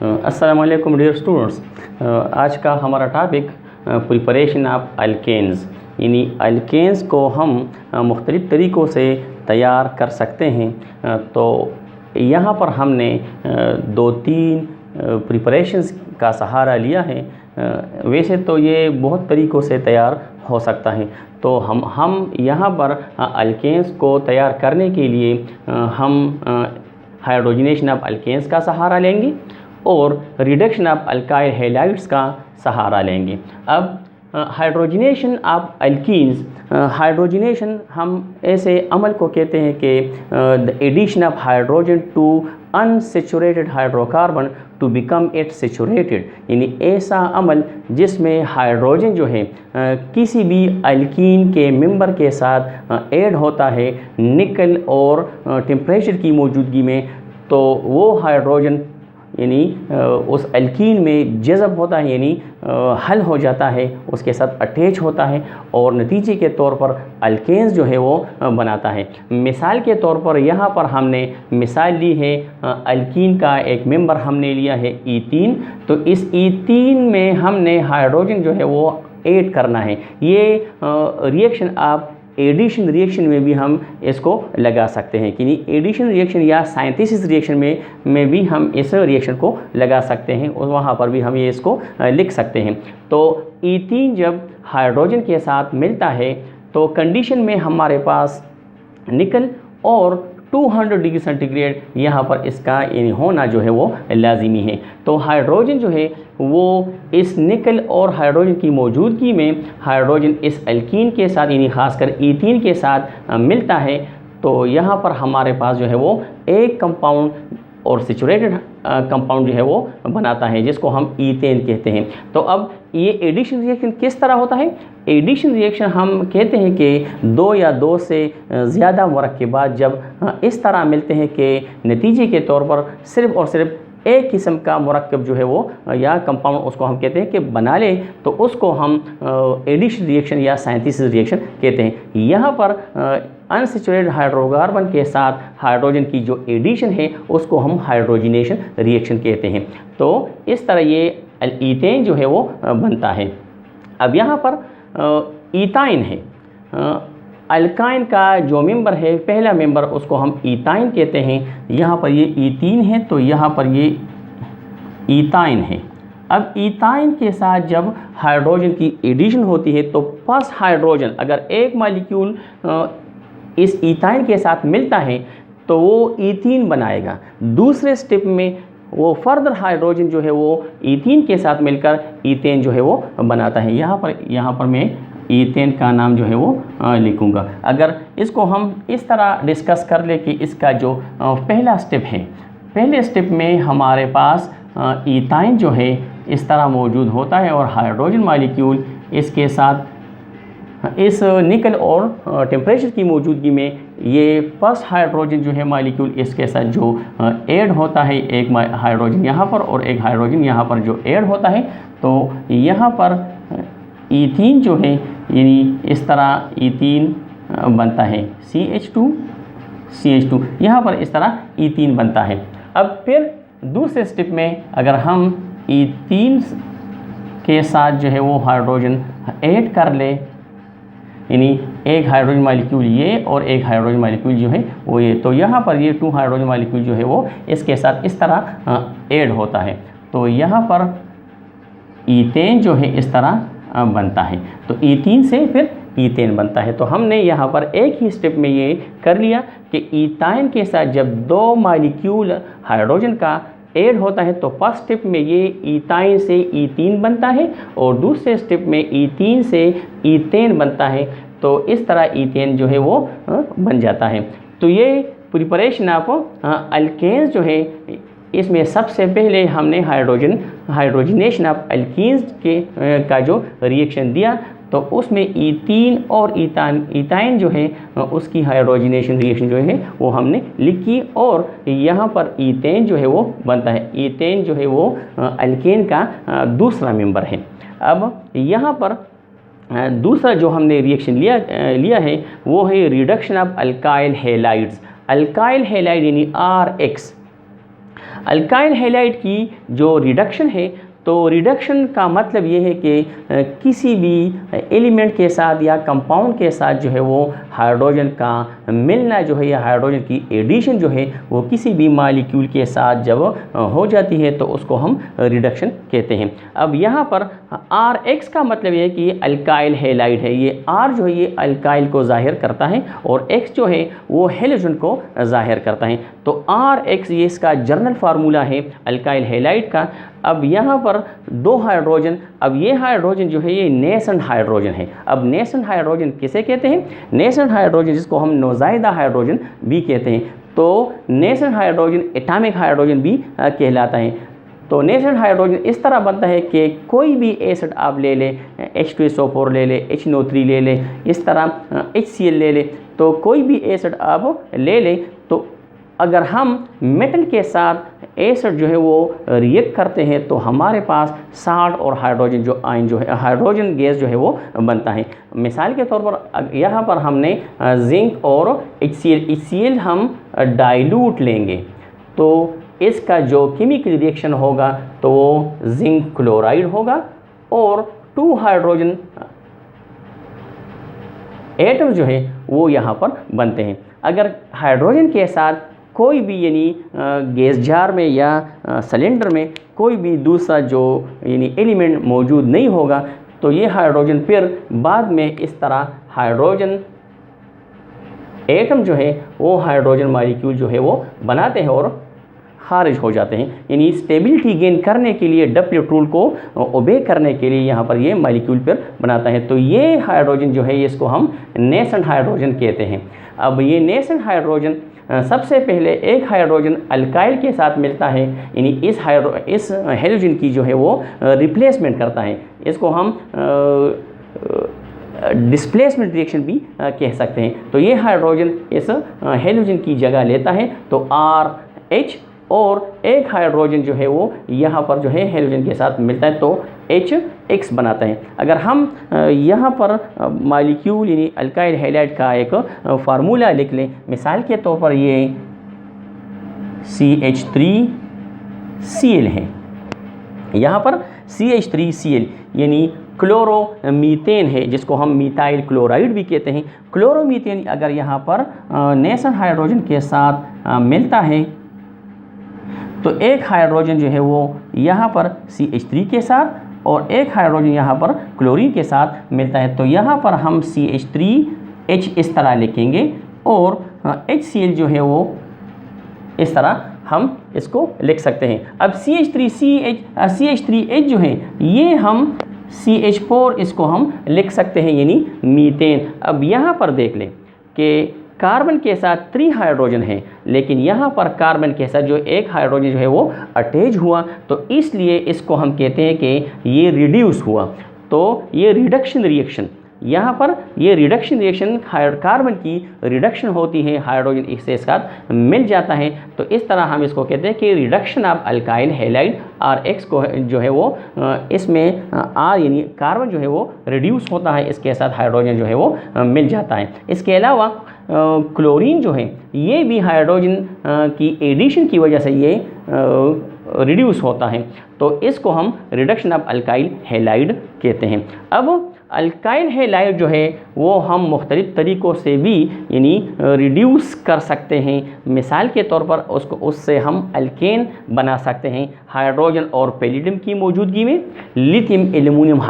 अस्सलाम वालेकुम dear students. आज का हमारा टॉपिक प्रिपरेशन ऑफ अल्केन्स, यानी अल्केन्स को हम मुख्तलिफ़ तरीक़ों से तैयार कर सकते हैं। तो यहाँ पर हमने दो तीन प्रिपरेशंस का सहारा लिया है। वैसे तो ये बहुत तरीक़ों से तैयार हो सकता है, तो हम यहाँ पर अल्केन्स को तैयार करने के लिए हम हाइड्रोजनेशन ऑफ अल्केन्स का सहारा लेंगे और रिडक्शन ऑफ अल्काइल हैलाइड्स का सहारा लेंगे। अब हाइड्रोजनेशन ऑफ अल्कीन्स, हाइड्रोजनेशन हम ऐसे अमल को कहते हैं कि the addition of hydrogen to unsaturated hydrocarbon to become it saturated, यानी ऐसा अमल जिसमें हाइड्रोजन जो है किसी भी अल्कीन के मेंबर के साथ ऐड होता है निकल और टेम्परेचर की मौजूदगी में, तो वो हाइड्रोजन यानी उस अल्कीन में जज़ब होता है, यानी हल हो जाता है, उसके साथ अटैच होता है और नतीजे के तौर पर अल्केन्स जो है वो बनाता है। मिसाल के तौर पर यहाँ पर हमने मिसाल ली है अल्कीन का एक मेंबर हमने लिया है ईथीन। तो इस ईथीन में हमने हाइड्रोजन जो है वो ऐड करना है। ये रिएक्शन आप एडिशन रिएक्शन में भी हम इसको लगा सकते हैं कि एडिशन रिएक्शन या साइंथेसिस रिएक्शन में भी हम इस रिएक्शन को लगा सकते हैं और वहाँ पर भी हम ये इसको लिख सकते हैं। तो ईथीन जब हाइड्रोजन के साथ मिलता है तो कंडीशन में हमारे पास निकल और 200 डिग्री सेंटीग्रेड यहाँ पर इसका होना जो है वो लाजिमी है। तो हाइड्रोजन जो है वो इस निकल और हाइड्रोजन की मौजूदगी में हाइड्रोजन इस अल्कीन के साथ यानी ख़ासकर ईथीन के साथ मिलता है, तो यहाँ पर हमारे पास जो है वो एक कंपाउंड और सेचुरेटेड कंपाउंड जो है वो बनाता है जिसको हम ईथेन कहते हैं। तो अब ये एडिशन रिएक्शन किस तरह होता है? एडिशन रिएक्शन हम कहते हैं कि दो या दो से ज़्यादा मरकबात जब इस तरह मिलते हैं कि नतीजे के तौर पर सिर्फ़ और सिर्फ एक किस्म का मरकब जो है वो या कंपाउंड उसको हम कहते हैं कि बना ले, तो उसको हम एडिशन रिएक्शन या साइंथेसिस रिएक्शन कहते हैं। यहाँ पर अनसेचुरेटेड हाइड्रोकार्बन के साथ हाइड्रोजन की जो एडिशन है उसको हम हाइड्रोजनेशन रिएक्शन कहते हैं। तो इस तरह ये ईथेन जो है वो बनता है। अब यहाँ पर ईथाइन है, अल्काइन का जो मेंबर है पहला मेंबर उसको हम ईथाइन कहते हैं। यहाँ पर ये ईथीन है तो यहाँ पर ये ईथाइन है। अब ईथाइन के साथ जब हाइड्रोजन की एडिशन होती है तो फर्स्ट हाइड्रोजन अगर एक मॉलिक्यूल इस ईथाइन के साथ मिलता है तो वो ईथीन बनाएगा। दूसरे स्टेप में वो फर्दर हाइड्रोजन जो है वो ईथीन के साथ मिलकर ईथेन जो है वो बनाता है। यहाँ पर मैं ईथेन का नाम जो है वो लिखूँगा। अगर इसको हम इस तरह डिस्कस कर ले कि इसका जो पहला स्टेप है, पहले स्टेप में हमारे पास ईथाइन जो है इस तरह मौजूद होता है और हाइड्रोजन मॉलिक्यूल इसके साथ इस निकल और टेम्परेचर की मौजूदगी में ये फर्स्ट हाइड्रोजन जो है मॉलिक्यूल इसके साथ जो ऐड होता है, एक हाइड्रोजन यहाँ पर और एक हाइड्रोजन यहाँ पर जो ऐड होता है, तो यहाँ पर ईथीन जो है यानी इस तरह ईथीन बनता है CH2 यहाँ पर इस तरह ईथीन बनता है। अब फिर दूसरे स्टेप में अगर हम ईथीन के साथ जो है वो हाइड्रोजन ऐड कर ले, यानी एक हाइड्रोजन मॉलिक्यूल ये और एक हाइड्रोजन मॉलिक्यूल जो है वो ये, तो यहाँ पर ये 2 हाइड्रोजन मॉलिक्यूल जो है वो इसके साथ इस तरह ऐड होता है, तो यहाँ पर ईथेन जो है इस तरह बनता है। तो ईथीन से फिर ईथेन बनता है। तो हमने यहाँ पर एक ही स्टेप में ये कर लिया कि ईथाइन के साथ जब 2 मॉलिक्यूल हाइड्रोजन का ऐड होता है तो फर्स्ट स्टेप में ये ईथाइन से ईथीन बनता है और दूसरे स्टेप में ईथीन से ईथेन बनता है। तो इस तरह ईथेन जो है वो बन जाता है। तो ये प्रिपरेशन ऑफ अल्केन्स जो है इसमें सबसे पहले हमने हाइड्रोजनेशन ऑफ अल्कीन्स के का जो रिएक्शन दिया तो उसमें ईथीन और ईथाइन जो है उसकी हाइड्रोजनेशन रिएक्शन जो है वो हमने लिखी और यहाँ पर ईथेन जो है वो बनता है। ईथेन जो है वो अल्केन का दूसरा मेंबर है। अब यहाँ पर दूसरा जो हमने रिएक्शन लिया है वो है reduction of alkyl halides. Alkyl halide यानी RH अल्काइल हैलाइड की जो रिडक्शन है, तो रिडक्शन का मतलब ये है कि किसी भी एलिमेंट के साथ या कंपाउंड के साथ जो है वो हाइड्रोजन का मिलना जो है या हाइड्रोजन की एडिशन जो है वो किसी भी मॉलिक्यूल के साथ जब हो जाती है तो उसको हम रिडक्शन कहते हैं। अब यहाँ पर RX का मतलब ये है कि ये अल्काइल हैलाइड है। ये R जो है ये अल्काइल को जाहिर करता है और X जो है वो हैलोजन को जाहिर करता है। तो RX ये इसका जर्नल फार्मूला है अल्काइल हैलाइड का। अब यहाँ पर दो हाइड्रोजन, अब ये हाइड्रोजन जो है ये नेसेंट हाइड्रोजन है। अब नेसेंट हाइड्रोजन किसे कहते हैं? नेसेंट हाइड्रोजन जिसको हम नौज़ायदा हाइड्रोजन भी कहते हैं। तो नेसेंट हाइड्रोजन एटॉमिक हाइड्रोजन भी कहलाता है। तो नेसेंट हाइड्रोजन इस तरह बनता है कि कोई भी एसिड आप ले लें, H2SO4 ले लें, HNO3 ले लें, इस तरह HCl ले लें, तो कोई भी एसिड आप ले लें, तो अगर हम मेटल के साथ एसिड जो है वो रिएक्ट करते हैं तो हमारे पास साल्ट और हाइड्रोजन जो आयन जो है हाइड्रोजन गैस जो है वो बनता है। मिसाल के तौर पर यहाँ पर हमने जिंक और HCl हम डाइल्यूट लेंगे तो इसका जो केमिकल रिएक्शन होगा तो वो जिंक क्लोराइड होगा और 2 हाइड्रोजन एटम जो है वो यहाँ पर बनते हैं। अगर हाइड्रोजन के साथ कोई भी यानी गैस जार में या सिलेंडर में कोई भी दूसरा जो यानी एलिमेंट मौजूद नहीं होगा तो ये हाइड्रोजन फिर बाद में इस तरह हाइड्रोजन एटम जो है वो हाइड्रोजन मॉलिक्यूल जो है वो बनाते हैं और खारिज हो जाते हैं। यानी स्टेबिलिटी गेन करने के लिए डब्ल्यू रूल को ओबे करने के लिए यहाँ पर ये मॉलिक्यूल फिर बनाता है। तो ये हाइड्रोजन जो है इसको हम नेसेंट हाइड्रोजन कहते हैं। अब ये नेसेंट हाइड्रोजन सबसे पहले एक हाइड्रोजन अल्काइल के साथ मिलता है, यानी इस हैलोजन की जो है वो रिप्लेसमेंट करता है। इसको हम डिस्प्लेसमेंट रिएक्शन भी कह सकते हैं। तो ये हाइड्रोजन इस हैलोजन की जगह लेता है तो RH और एक हाइड्रोजन जो है वो यहाँ पर जो है हैलोजन के साथ मिलता है तो HX बनाता है। अगर हम यहाँ पर मॉलिक्यूल यानी अल्काइल हैलाइड का एक फार्मूला लिख लें, मिसाल के तौर पर ये CH3Cl है। यहाँ पर CH3Cl यानी क्लोरोमीथेन है जिसको हम मिथाइल क्लोराइड भी कहते हैं। क्लोरोमीथेन अगर यहाँ पर नेसेंट हाइड्रोजन के साथ मिलता है तो एक हाइड्रोजन जो है वो यहाँ पर CH3 के साथ और एक हाइड्रोजन यहाँ पर क्लोरीन के साथ मिलता है। तो यहाँ पर हम CH3H इस तरह लिखेंगे और HCl जो है वो इस तरह हम इसको लिख सकते हैं। अब CH3H जो है ये हम CH4 इसको हम लिख सकते हैं यानी मीथेन। अब यहाँ पर देख लें कि कार्बन के साथ 3 हाइड्रोजन है, लेकिन यहाँ पर कार्बन के साथ जो एक हाइड्रोजन जो है वो अटैच हुआ तो इसलिए इसको हम कहते हैं कि ये रिड्यूस हुआ। तो ये रिडक्शन रिएक्शन, यहाँ पर ये रिडक्शन रिएक्शन कार्बन की रिडक्शन होती है, हाइड्रोजन इससे साथ मिल जाता है। तो इस तरह हम इसको कहते हैं कि reduction of alkyl halide RX को जो है वो इसमें R यानी कार्बन जो है वो रिड्यूस होता है, इसके साथ हाइड्रोजन जो है वो मिल जाता है। इसके अलावा क्लोरीन जो है ये भी हाइड्रोजन की एडिशन की वजह से ये रिड्यूस होता है, तो इसको हम रिडक्शन ऑफ अल्काइल हैलाइड कहते हैं। अब अल्काइल हैलाइड जो है वो हम मुख्तलिफ़ तरीक़ों से भी यानी रिड्यूस कर सकते हैं। मिसाल के तौर पर उससे हम अल्केन बना सकते हैं हाइड्रोजन और पैलिडियम की मौजूदगी में, लिथियम एल्युमिनियम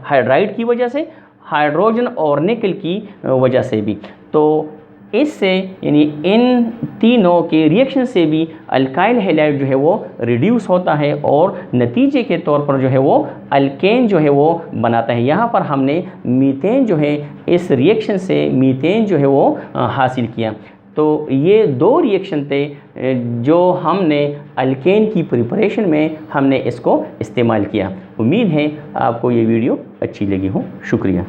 हाइड्राइड की वजह से, हाइड्रोजन और निकल की वजह से भी। तो इससे यानी इन तीनों के रिएक्शन से भी अल्काइल हैलाइड जो है वो रिड्यूस होता है और नतीजे के तौर पर जो है वो अल्केन जो है वो बनाता है। यहाँ पर हमने मीथेन जो है इस रिएक्शन से मीथेन जो है वो हासिल किया। तो ये 2 रिएक्शन थे जो हमने अल्केन की प्रिपरेशन में हमने इसको इस्तेमाल किया। उम्मीद है आपको ये वीडियो अच्छी लगी हो। शुक्रिया।